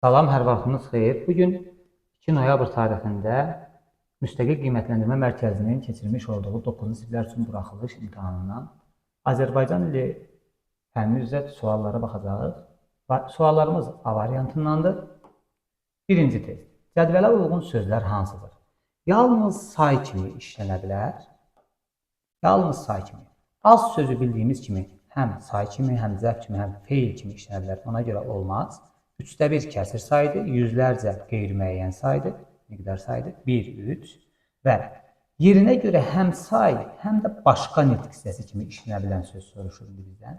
Salam, hər vaxtınız xeyir. Bugün 2 noyabr tarixində Müstəqil Qiymətləndirmə Mərkəzinin keçirmiş olduğu 9-cu siniflər üçün buraxılış imtahanından Azərbaycan dili fənni üzrə suallara baxacağıq. Suallarımız A variantındandır. Birinci test. Cədvələ uyğun sözlər hansıdır? Yalnız say kimi işlənə bilər. Yalnız say kimi. Az sözü bildiyimiz kimi həm say kimi, həm zərf kimi, həm feil kimi işlənə bilər. Ona görə olmaz. 1/3 kəsir saydı, yüzlərcə qeyri-müəyyən saydı, miqdar saydı, 1, 3 və yerinə görə həm say, həm də başqa nitq hissəsi kimi işlənə bilən söz soruşur bizdən.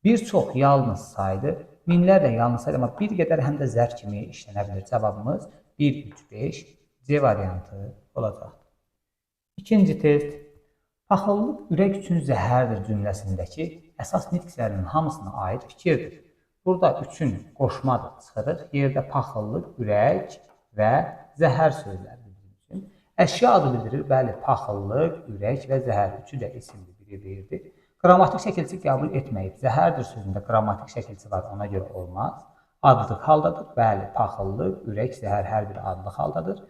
Bir çox yalnız saydı, minlərlə yalnız saydı, amma bir qədər həm də zərf kimi işlənə bilir. Cavabımız 1, 3, 5 C variantı olacaq. İkinci test. Paxıllıq ürək üçün zəhərdir cümləsindəki əsas nitq hissələrinin hamısına aid fikirdir. Burada üçün qoşmadır, çıxırıq. Yerdə paxıllıq, ürək və zəhər sözləri bildirir. Əşya adı bildirir. Bəli, paxıllıq, ürək və zəhər. Üçü də isimli bir-birdir. Qrammatik şəkilçi qəbul etməyib. Zəhərdir sözündə qrammatik şəkilçi var, ona görə olmaz. Adlıq haldadır. Bəli, paxıllıq, ürək, zəhər hər biri adlıq haldadır.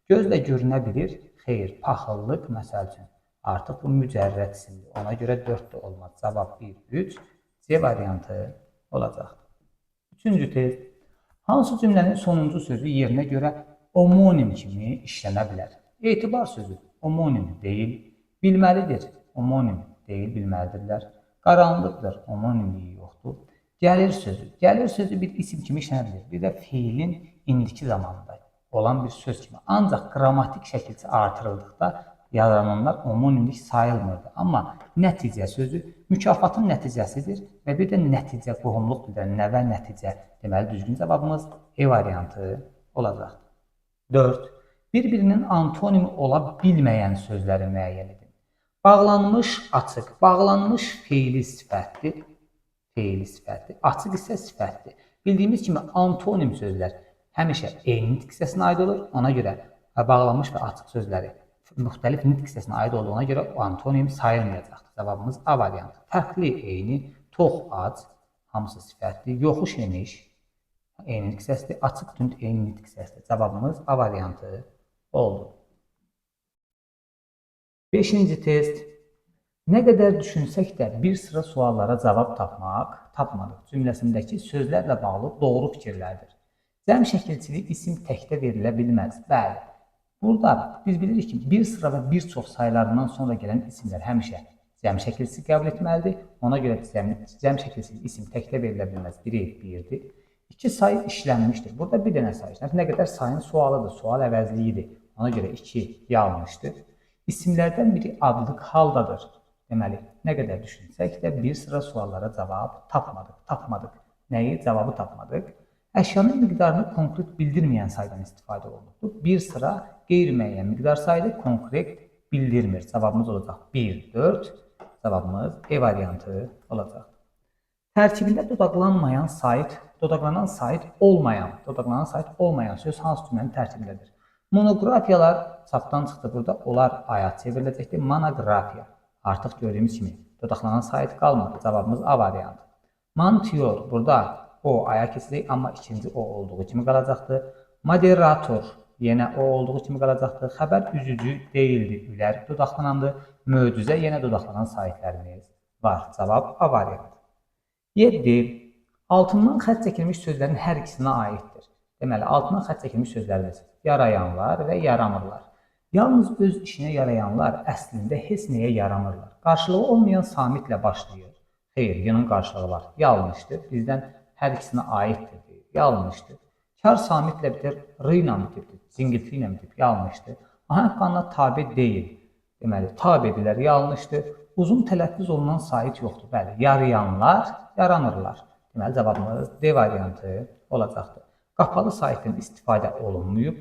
Gözlə görünə bilir. Xeyr, paxıllıq məsəl üçün. Artıq bu mücərrəd isimdir. Ona görə 4 də olmaz. Cavab 1, 3. C variantı olacaq. Üçüncü test. Hansı cümlənin sonuncu sözü yerinə görə omonim kimi işlənə bilər? Etibar sözü omonim deyil, bilməlidir, omonim deyil, bilməlidirlər. Qaranlıqdır, omonimliyi yoxdur. Gəlir sözü. Gəlir sözü bir isim kimi işlənə bilir. Bir də fiilin indiki zamanında olan bir söz kimi. Ancaq qrammatik şəkilçi artırıldıqda yarananlar omonimlik sayılmırdı. Amma nəticə sözü mükafatın nəticəsidir və bir də nəticə qohumluq bildirən nəvə nəticə. Deməli, düzgün cavabımız E variantı olacaq. 4. Bir-birinin antonimi ola bilməyən sözləri müəyyən edin. Bağlanmış, açıq. Bağlanmış feili sifətdir. Feili sifətdir. Açıq isə sifətdir. Bildiyimiz kimi antonim sözlər həmişə eyni nitq hissəsinə aid olur. Ona görə bağlanmış və açıq sözləri müxtəlif nitq hissəsinə aid olduğuna görə o antonim sayılmayacaqdır. Cavabımız A variantı. Fərqli, eyni, tox, ac, hamısı sifətli, yoxuş, eniş, eyni nitq hissəsidir, açıq, tünd, eyni nitq hissəsidir. Cavabımız A variantı oldu. 5-ci test. Nə qədər düşünsək də bir sıra suallara cavab tapmadıq cümləsindəki sözlərlə bağlı doğru fikirlərdir. Cəm şəkilçili isim təkdə verilə bilməz. Bəli. Burada biz bilirik ki, bir sıra və bir çox saylarından sonra gələn isimlər həmişə cəm şəkilçisi qəbul etməlidir. Ona görə cəm şəkilçili isim təkdə verilə bilməz. 1-dir. 2 sayı işlənmişdir. Burada bir dənə sayı işlənir. Nə qədər sayın sualıdır, sual əvəzliyidir. Ona görə 2 yanlışdır. İsimlərdən biri adlıq haldadır. Deməli, nə qədər düşünsək də bir sıra suallara cavab tapmadıq. Nəyi? Cavabı tapmadıq. Əşyanın miqdarını konkret bildirməyən saydan istifadə olunubdur. Bir sıra qeyri-müəyyən miqdar saydı, konkret bildirmir. Cavabımız olacaq 1, 4. Cavabımız E variantı olacaq. Tərkibində dodaqlanan sait olmayan söz hansı cümlənin tərkibindədir? Monoqrafiyalar çapdan çıxdı burada. Onlar ayat çevriləcəkdir. Monoqrafiya. Artıq gördüyümüz kimi dodaqlanan sait qalmadı. Cavabımız A variantı. Mantiyor. Burada o aya keçəcək, amma ikinci o olduğu kimi qalacaqdır. Moderator, yenə o olduğu kimi qalacaqdır. Xəbər üzücü deyildi, ülər dodaqlanandı. Möcüzə, yenə dodaqlanan saytlərimiz var. Cavab A variantı. 7. Altından xətt çəkilmiş sözlərin hər ikisinə aiddir. Deməli, altından xətt çəkilmiş sözlərimiz yarayanlar və yaramırlar. Yalnız öz işinə yarayanlar əslində heç nəyə yaramırlar. Qarşılığı olmayan samitlə başlayır. Xeyr, yunun qarşılığı var. Yanlışdır. Bizdən hər ikisinə aiddir deyir. Yanlışdır. Kar samitlə bitir, r ilə bitibdir, zingilti ilə bitib. Yanlışdır. Ahəng qanuna tabi deyil. Deməli, tabidirlər. Yanlışdır. Uzun tələffüz olunan sait yoxdur. Bəli, yarayanlar, yaranırlar. Deməli, cavabımız D variantı olacaqdır. Qapalı saitdən istifadə olunmayıb,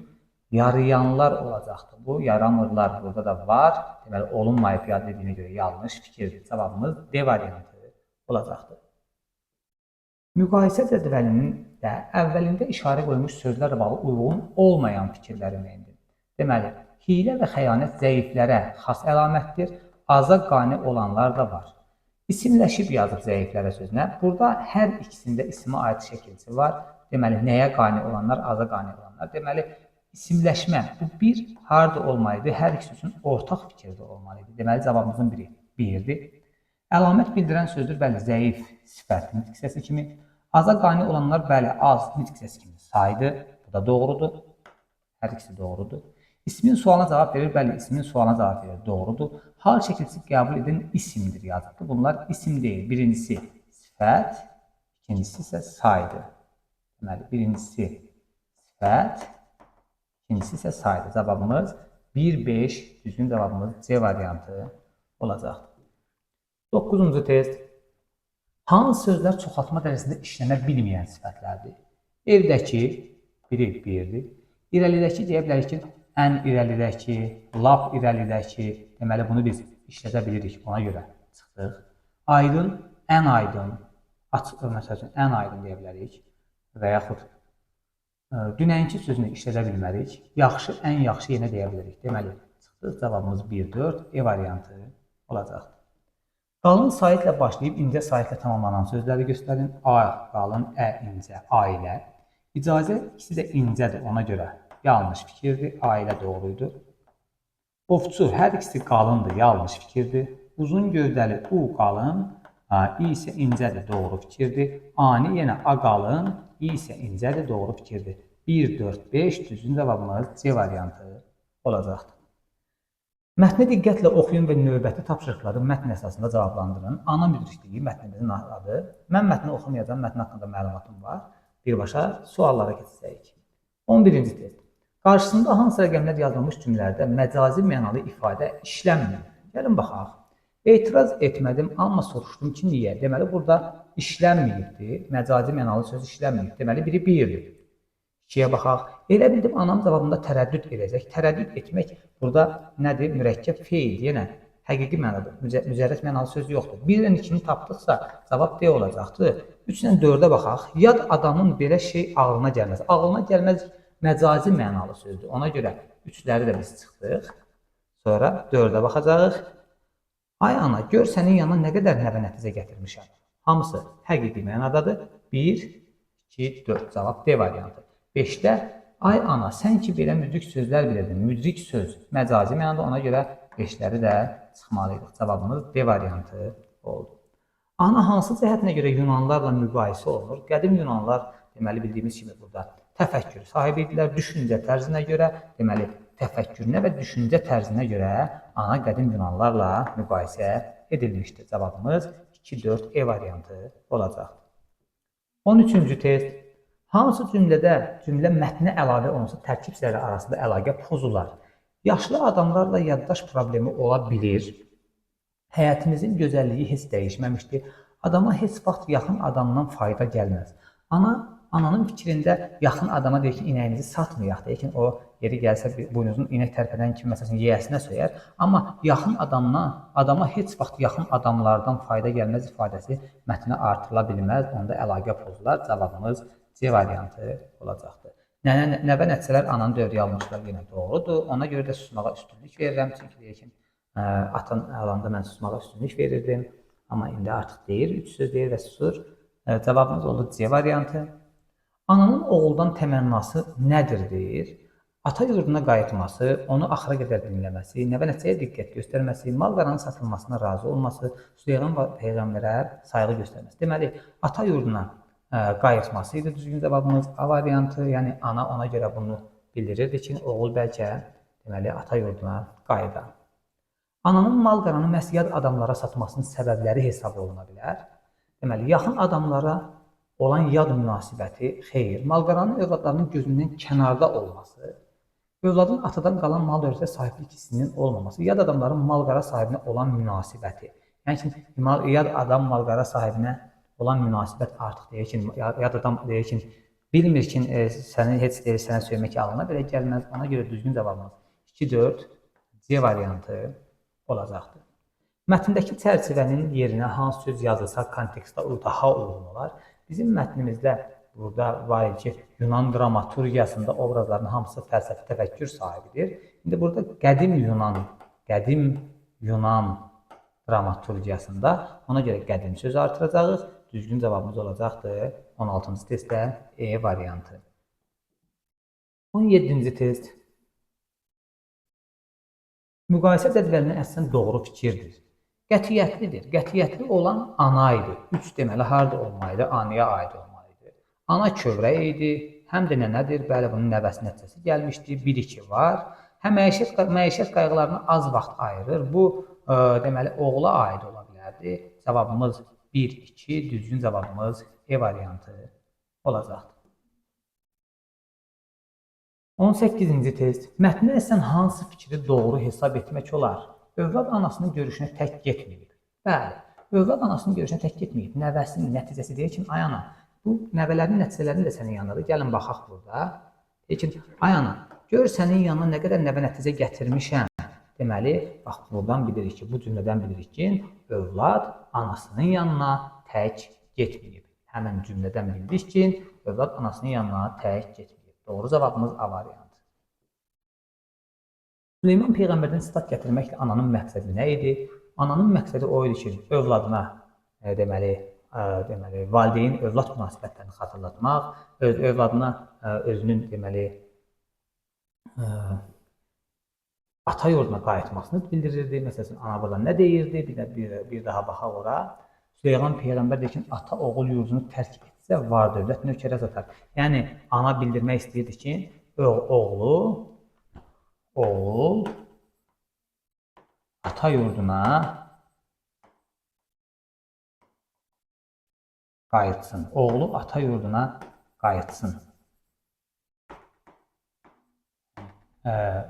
yarayanlar olacaqdır. Bu, yaranırlar burada da var. Deməli, olunmayıb yad dediyinə görə yanlış fikirdir. Cavabımız D variantı olacaqdır. Müqayisə cədvəlinin də əvvəlində işarə qoymuş sözlərlə bağlı uyğun olmayan fikirləri müəyyən. Deməli, hiylə və xəyanət zəiflərə xas əlamətdir, aza qane olanlar da var. İsimləşib yazıb zəiflərə sözünə. Burada hər ikisində isimə aid şəkilçi var. Deməli, nəyə qane olanlar, aza qane olanlar. Deməli, isimləşmə bu bir harda olmalıdır? Hər ikisi üçün ortaq fikirdə olmalıdır. Deməli, cavabımızın biri birdir. Əlamət bildirən sözdür, bəli, zəif sifət nitq səsi kimi. Aza qane olanlar, bəli, az nitq səsi kimi saydır. Bu da doğrudur. Hər ikisi doğrudur. İsmin sualına cavab verir, bəli, ismin sualına cavab verir, doğrudur. Hal çəkilisi qəbul edin isimdir yazıbdır. Bunlar isim deyil. Birincisi sifət, ikincisi isə saydır. Deməli, birincisi sifət, ikincisi isə saydır. Cavabımız 1-5, düzgün cavabımız C variantı olacaqdır. 9-cu test. Hansı sözlər çoxaltma dərəcəsində işlənə bilməyən sifətlərdir? Evdəki biri birdir. İrəlidəki deyə bilərik ki, ən irəlidəki, lap irəlidəki, deməli bunu biz işlədə bilirik, ona görə çıxdıq. Aydın, ən aydın, açıq, məsəl üçün, ən aydın deyə bilərik və yaxud dünənki sözünü işlədə bilmərik. Yaxşı, ən yaxşı yenə deyə bilərik. Deməli, çıxdıq, cavabımız 1-4, E variantı olacaqdır. Qalın saitlə başlayıb incə saitlə tamamlanan sözləri göstərin. A, qalın, Ə, incə, ailə. İcazə ikisi də incədir, ona görə yanlış fikirdir. Ailə doğruydu. Ovçu, hər ikisi qalındır, yanlış fikirdir. Uzun gövdəli, U qalın, İ isə incədir, doğru fikirdir. Ani yenə A qalın, İ isə incədir, doğru fikirdir. 1-4-5 düzgün cavabımız C variantı olacaqdır. Mətni diqqətlə oxuyun və növbəti tapşırıqları mətn əsasında cavablandırın. Ana müdrikliyi mətnimizin adı. Mən mətni oxumayacağım, mətn haqqında məlumatım var. Birbaşa suallara keçəcəyik. 11-ci test. Qarşısında hansı rəqəmlər yazılmış cümlələrdə məcazi mənalı ifadə işlənmir? Gəlin baxaq. Etiraz etmədim, amma soruşdum ki, niyə? Deməli, burada işlənməyibdir. Məcazi mənalı söz işlənməyib. Deməli, biri birdir. 2-yə baxaq. Elə bildim, anam cavabında tərəddüd edəcək. Tərəddüd etmək burada nədir? Mürəkkəb feil, yenə həqiqi mənadır. Mücərrəd mənalı söz yoxdur. 1-dən 2-ni tapdıqsa, cavab D olacaqdır. 3-dən 4-ə baxaq. Yad adamın belə şey ağlına gəlməz. Ağlına gəlməz məcazi mənalı sözdür. Ona görə 3-ləri də biz çıxdıq. Sonra 4-ə baxacağıq. Ay ana, gör sənin yanına nə qədər nəvə nəticə gətirmişəm. Hamısı həqiqi mənadadır. 1, 2, 4. Cavab D variantı. 5-də, ay ana, sən ki belə müdrik sözlər bilirdin. Müdrik söz məcazi mənada, ona görə 5-ləri də çıxmalıydıq. Cavabımız D variantı oldu. Ana hansı cəhətinə görə Yunanlarla mübahisə olunur? Qədim Yunanlar, deməli, bildiyimiz kimi burada təfəkkür sahibi idilər. Düşüncə tərzinə görə, deməli, təfəkkürünə və düşüncə tərzinə görə ana qədim Yunanlarla mübahisə edilmişdir. Cavabımız 2-4 E variantı olacaq. 13-cü test. Hansı cümlədə cümlə mətnə əlavə olunsa tərkib hissələri arasında əlaqə pozular? Yaşlı adamlarla yaddaş problemi ola bilir. Həyətimizin gözəlliyi heç dəyişməmişdir. Adama heç vaxt yaxın adamdan fayda gəlməz. Ananın fikrində yaxın adama deyir ki, inəyinizi satmayaq. Deyir ki, o yeri gəlsə buynuzun inək tərpədən kimi məsələn yeyəsinə söyər. Amma yaxın adama heç vaxt yaxın adamlardan fayda gəlməz ifadəsi mətnə artırıla bilməz. Onda əlaqə pozular. Cavabımız C variantı olacaqdır. Nəvə nəticələr ananı dövrəyə almışlar yenə doğrudur. Ona görə də susmağa üstünlük verirəm. Çünki deyir ki, atan alanda mən susmağa üstünlük verirdim. Amma indi artıq deyir, 3 söz deyir və susur. Cavabımız oldu C variantı. Ananın oğuldan təmənnası nədir deyir? Ata yurduna qayıtması, onu axıra qədər dinləməsi, nəvə nəticəyə diqqət göstərməsi, mal-qaranın satılmasına razı olması, Süleyman Peyğəmbərə sayğı göstərməsi. Deməli, ata yurduna qayıtması idi düzgün cavabımız A variantı. Yəni, ana ona görə bunu bildirirdi ki, oğul bəlkə deməli, ata yurduna qayıda. Ananın mal-qaranı məhz yad adamlara satmasının səbəbləri hesab oluna bilər. Deməli, yaxın adamlara olan yad münasibəti xeyir. Mal-qaranın övladlarının gözündən kənarda olması, övladın atadan qalan mal dövlətinə sahiblik hissinin olmaması, yad adamların mal-qara sahibinə olan münasibəti. Yəni, yad adam mal-qara sahibinə olan münasibət artıq deyir ki, yad adam deyir ki, bilmir ki, səni heç deyir, sənə söyləmək ağlına belə gəlməz. Ona görə düzgün cavabımız 2-4 C variantı olacaqdır. Mətndəki çərçivənin yerinə hansı söz yazılsa kontekstdə daha uyğun olar? Bizim mətnimizdə burada var ki, Yunan dramaturgiyasında obrazların hamısı fəlsəfi təfəkkür sahibidir. İndi burada qədim Yunan dramaturgiyasında ona görə qədim sözü artıracağıq düzgün cavabımız olacaqdır 16-cı testdə E variantı. 17-ci test. Müqayisə cədvəlinin əslən doğru fikirdir. Qətiyyətlidir. Qətiyyətli olan ana idi. 3 deməli harda olmalıdır? Anaya aid olmalıdır. Ana kövrək idi. Həm də nənədir. Bəli, bunun nəvəsi nəticəsi gəlmişdi. 1-2 var. Həm məişət qayğılarına az vaxt ayırır. Bu deməli oğula aid ola bilərdi. Cavabımız 1-2, düzgün cavabımız E variantı olacaqdır. 18-ci test. Mətndə əslən hansı fikri doğru hesab etmək olar? Övlad anasının görüşünə tək getməyib. Bəli, övlad anasının görüşünə tək getməyib. Nəvəsinin nəticəsi deyək ki, ay ana, bu nəvələrin nəticələrinin də sənin yanındadır. Gəlin baxaq burada. Deyək ki, ay ana, gör sənin yanına nə qədər nəvə nəticə gətirmişəm. Deməli, bax buradan bilirik ki, bu cümlədən bilirik ki, övlad anasının yanına tək getməyib. Həmin cümlədən bildik ki, övlad anasının yanına tək getməyib. Doğru cavabımız A variantı. Süleyman Peyğəmbərdən sitat gətirməklə ananın məqsədi nə idi? Ananın məqsədi o idi ki, övladına deməli valideyn övlad münasibətlərini xatırlatmaq, övladına özünün deməli ata yurduna qayıtmasını bildirirdi. Məsələn, ana burada nə deyirdi? Bir daha baxaq ora. Süleyman Peyğəmbər deyir ki, ata oğul yurdunu tərk etsə var dövlət nökərə satar. Yəni ana bildirmək istəyirdi ki, oğul ata yurduna qayıtsın. Oğlu ata yurduna qayıtsın.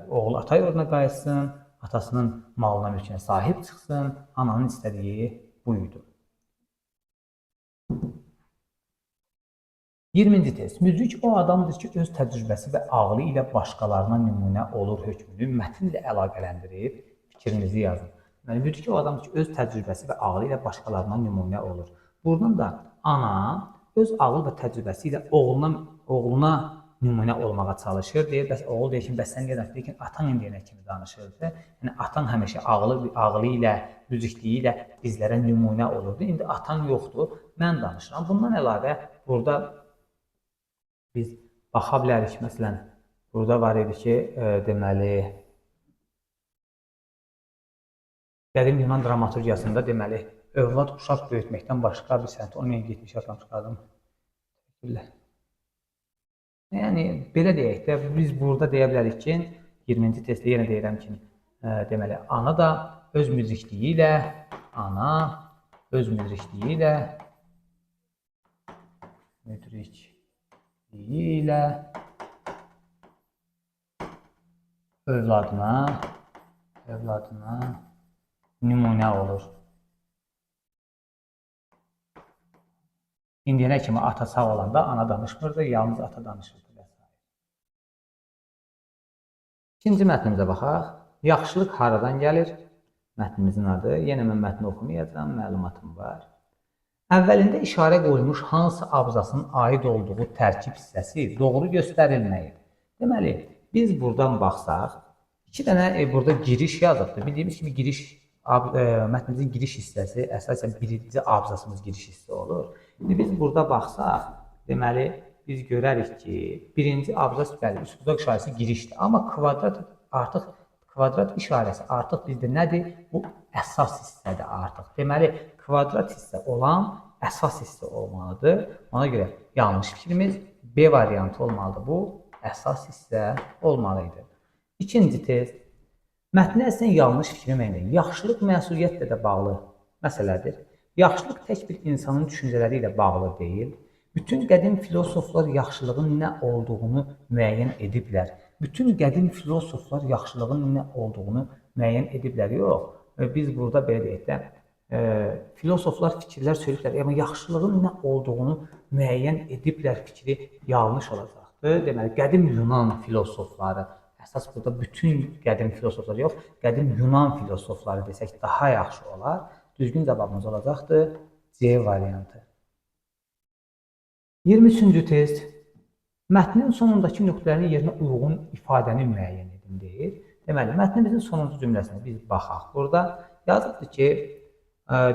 Oğul ata yurduna qayıtsın, atasının malına mülkünə sahib çıxsın. Ananın istədiyi buydu. 20-ci test. Müdrik o adamdır ki, öz təcrübəsi və ağlı ilə başqalarına nümunə olur hökmünü mətnlə əlaqələndirib fikrinizi yazın. Yəni, müdrik o adamdır ki, öz təcrübəsi və ağlı ilə başqalarına nümunə olur. Buradan da ana öz ağıl və təcrübəsi ilə oğluna nümunə olmağa çalışır. Deyir, oğul deyir ki, bəs sən deyir ki, atan indiyənə kimi danışırdı. Yəni, atan həmişə ağlı ilə, müdrikliyi ilə bizlərə nümunə olurdu. İndi atan yoxdur, mən danışıram. Bundan əlavə, burada biz baxa bilərik, məsələn, burada var idi ki, deməli, qədim Yunan dramaturgiyasında deməli, övlad uşaq böyütməkdən başqa bir sənət olmayan 70 yaşam çıxardım. Yəni, belə deyək də, biz burada deyə bilərik ki, 20-ci testdə yenə deyirəm ki, deməli, ana da öz müdrikliyi ilə övladına nümunə olur. İndiyənə kimi ata sağ olanda ana danışmırdı, yalnız ata danışırdı. İkinci mətnimizə baxaq. Yaxşılıq haradan gəlir? Mətnimizin adı. Yenə mən mətni oxumayacağam, məlumatım var. Əvvəlində işarə qoyulmuş hansı abzasının aid olduğu tərkib hissəsi doğru göstərilməyib. Deməli, biz buradan baxsaq, iki dənə burada giriş yazıbdır. Bildiyimiz kimi mətnimizin giriş hissəsi əsasən birinci abzasımız giriş hissə olur. İndi biz burada baxsaq, deməli, biz görərik ki, birinci abzas üstbudaq işarəsi girişdir. Amma kvadrat işarəsi artıq bizdə nədir? Bu əsas hissədir artıq. Deməli, kvadrat hissə olan əsas hissə olmalıdır. Ona görə yanlış fikrimiz B variantı olmalıdır. Bu əsas hissə olmalıydı. İkinci test. Mətni əslən yanlış fikri müəyyən edir. Yaxşılıq məsuliyyətlə də bağlı məsələdir. Yaxşılıq tək bir insanın düşüncələri ilə bağlı deyil. Bütün qədim filosoflar yaxşılığın nə olduğunu müəyyən ediblər. Bütün qədim filosoflar yaxşılığın nə olduğunu müəyyən ediblər. Yox, biz burada belə deyək də, filosoflar fikirlər söyləyiblər, amma yaxşılığın nə olduğunu müəyyən ediblər fikri yanlış olacaqdır. Deməli, qədim Yunan filosofları, əsas burada bütün qədim filosoflar yox, qədim Yunan filosofları desək daha yaxşı olar. Düzgün cavabımız olacaqdır C variantı. 23-cü test. Mətnin sonundakı nöqtələrin yerinə uyğun ifadəni müəyyən edin deyir. Deməli, mətnimizin sonuncu cümləsinə biz baxaq. Burada yazıbdır ki,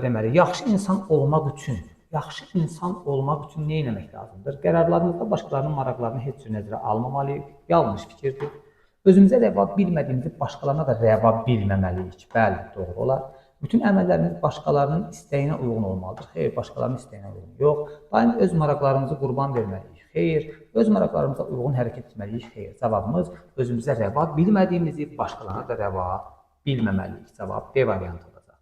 deməli, yaxşı insan olmaq üçün, yaxşı insan olmaq üçün nə etmək lazımdır? Qərarlarımızda başqalarının maraqlarını heç cür nəzərə almamalıyıq. Yanlış fikirdir. Özümüzə rəva bilmədiyimizi başqalarına da rəva bilməməliyik. Bəli, doğru olar. Bütün əməllərimiz başqalarının istəyinə uyğun olmalıdır. Xeyr, başqalarının istəyinə uyğun yox. Daim öz maraqlarımızı qurban verməliyik. Xeyr, öz maraqlarımıza uyğun hərəkət etməliyik. Xeyr, cavabımız özümüzə rəva bilmədiyimizi başqalarına da rəva bilməməliyik. Cavab B variantı olacaq.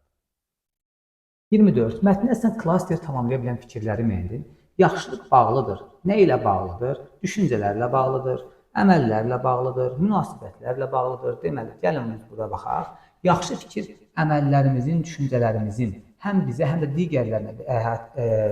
24. Mətndə sən klaster tamamlaya bilən fikirləri müəyyən. Yaxşılıq bağlıdır. Nə ilə bağlıdır? Düşüncələrlə bağlıdır, əməllərlə bağlıdır, münasibətlərlə bağlıdır. Deməli, gəlin biz burada baxaq. Yaxşı fikir əməllərimizin, düşüncələrimizin həm bizə, həm də digərlərinə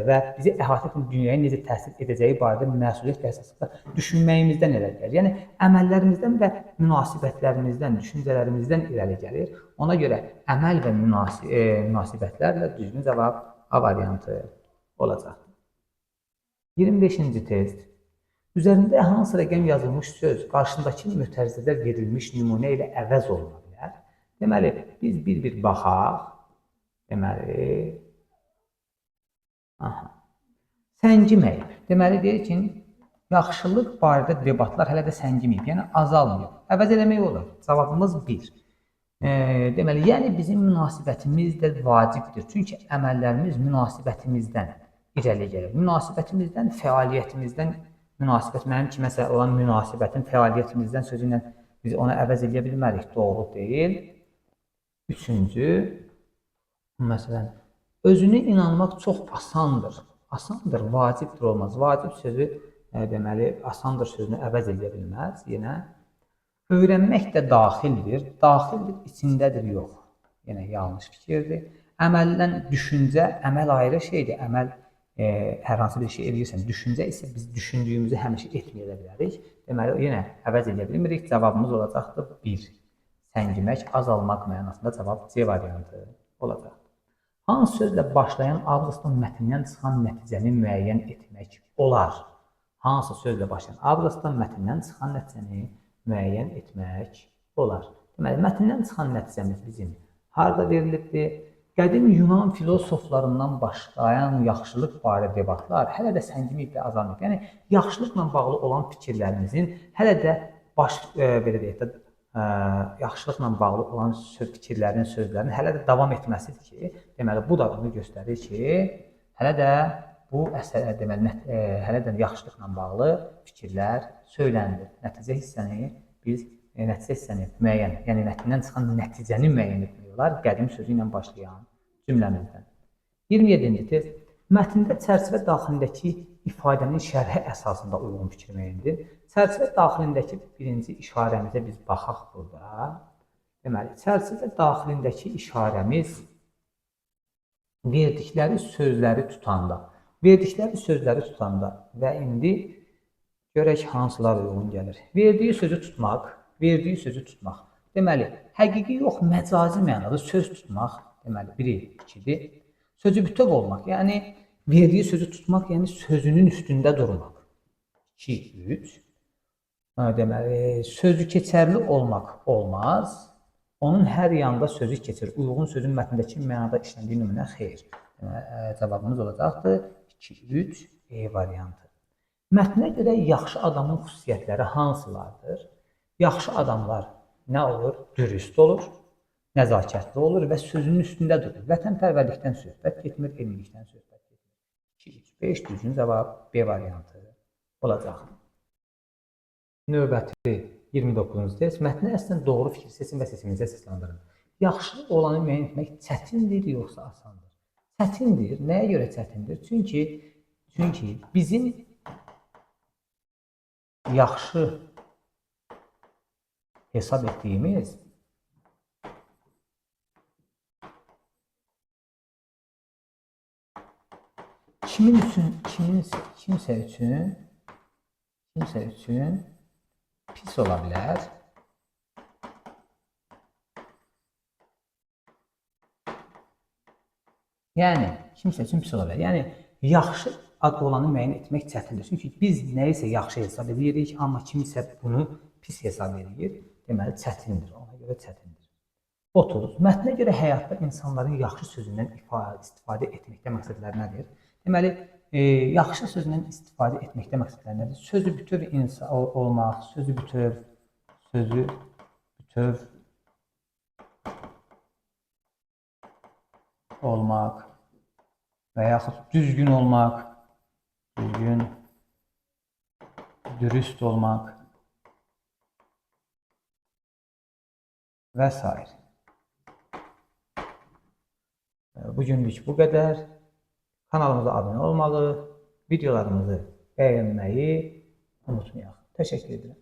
və bizi əhatə edən dünyaya necə təsir edəcəyi barədə məsuliyyət əsasında düşünməyimizdən irəli gəlir. Yəni, əməllərimizdən və münasibətlərimizdən, düşüncələrimizdən irəli gəlir. Ona görə əməl və münasibətlərlə düzgün cavab A variantı olacaqdır. 25-ci test. Üzərində hansı rəqəm yazılmış söz qarşındakı mötərizədə verilmiş nümunə ilə əvəz oluna bilər? Deməli, biz bir baxaq. Deməli, səngiməyib. Deməli, deyir ki, yaxşılıq barədə debatlar hələ də səngiməyib, yəni azalmayıb. Əvəz eləmək olur. Cavabımız 1. Deməli, yəni bizim münasibətimiz də vacibdir. Çünki əməllərimiz münasibətimizdən irəli gəlir. Münasibətimizdən, fəaliyyətimizdən, mənim kiməsə olan münasibətin fəaliyyətimizdən sözü ilə biz onu əvəz edə bilmərik. Doğru deyil. 3-cü, məsələn, özünə inanmaq çox asandır. Asandır, vacibdir olmaz. Vacib sözü, deməli, asandır sözünü əvəz edə bilməz. Yenə, öyrənmək də daxildir. Daxildir, içindədir, yox. Yenə, yanlış fikirdir. Əməldən düşüncə, əməl ayrı şeydir. Əməl hər hansı bir şey edirsən, düşüncə isə biz düşündüyümüzü həmişə etməyə bilərik. Deməli, yenə əvəz edə bilmirik. Cavabımız olacaqdır 1. Səngimək, azalmaq mənasında cavab C variantı olacaq. Hansı sözlə başlayan abzasdan mətndən çıxan nəticəni müəyyən etmək olar? Hansı sözlə başlayan abzasdan mətndən çıxan nəticəni müəyyən etmək olar? Deməli, mətndən çıxan nəticəmiz bizim harada verilibdir? Qədim Yunan filosoflarından başlayan yaxşılıq barədə debatlar hələ də səngiməyib və azalmayıb. Yəni, yaxşılıqla bağlı olan fikirlərimizin hələ də belə deyək də, yaxşılıqla bağlı olan fikirlərin, sözlərin hələ də davam etməsidir ki, deməli, bu da onu göstərir ki, hələ də bu əsər, deməli, hələ də yaxşılıqla bağlı fikirlər söylənilir. Nəticə hissəni müəyyən, yəni mətndən çıxan nəticəni müəyyən etmək olar, qədim sözü ilə başlayan cümləmizdən. 27-ci test. Mətndə çərçivə daxilindəki ifadənin şərhi əsasında uyğun fikir müəyyəndir. Çərçivə daxilindəki birinci işarəmizə biz baxaq burada. Deməli, çərçivə daxilindəki işarəmiz verdikləri sözləri tutanda və indi görək hansılar uyğun gəlir. Verdiyi sözü tutmaq. Deməli, həqiqi yox, məcazi mənada söz tutmaq, deməli, biri 2-dir. Sözü bütöv olmaq, yəni verdiyi sözü tutmaq, yəni sözünün üstündə durmaq. 2-3. Deməli, sözü keçərli olmaq olmaz. Onun hər yanında sözü keçir. Uyğun sözün mətndəki mənada işləndiyi nümunə xeyr. Cavabımız olacaqdır 2-3 E variantı. Mətnə görə yaxşı adamın xüsusiyyətləri hansılardır? Yaxşı adamlar nə olur? Dürüst olur, nəzakətli olur və sözünün üstündə durur. Vətənpərvərlikdən söhbət getmir, elmlikdən söhbət getmir. 2-3-5 düzgün cavab B variantı olacaq. Növbəti 29-cu test. Mətnə əslən doğru fikir seçin və seçiminizi əsaslandırın. Yaxşı olanı müəyyən etmək çətindir yoxsa asandır? Çətindir. Nəyə görə çətindir? Çünki bizim yaxşı hesab etdiyimiz kimsə üçün pis ola bilər. Yəni, kimsə üçün pis ola bilər. Yəni, yaxşı ad olanı müəyyən etmək çətindir. Çünki biz nəyisə yaxşı hesab edirik, amma kimsə bunu pis hesab edir. Deməli, çətindir. Ona görə çətindir. 30. Mətnə görə həyatda insanların yaxşı sözündən istifadə etməkdə məqsədləri nədir? Deməli, yaxşı sözündən istifadə etməkdə məqsədlər nədir? Sözü bütöv insan olmaq, sözü bütöv olmaq və yaxud düzgün olmaq, dürüst olmaq və s. Bugünlük bu qədər. Kanalımıza abunə olmalı, videolarımızı bəyənməyi unutmayaq. Təşəkkür edirəm.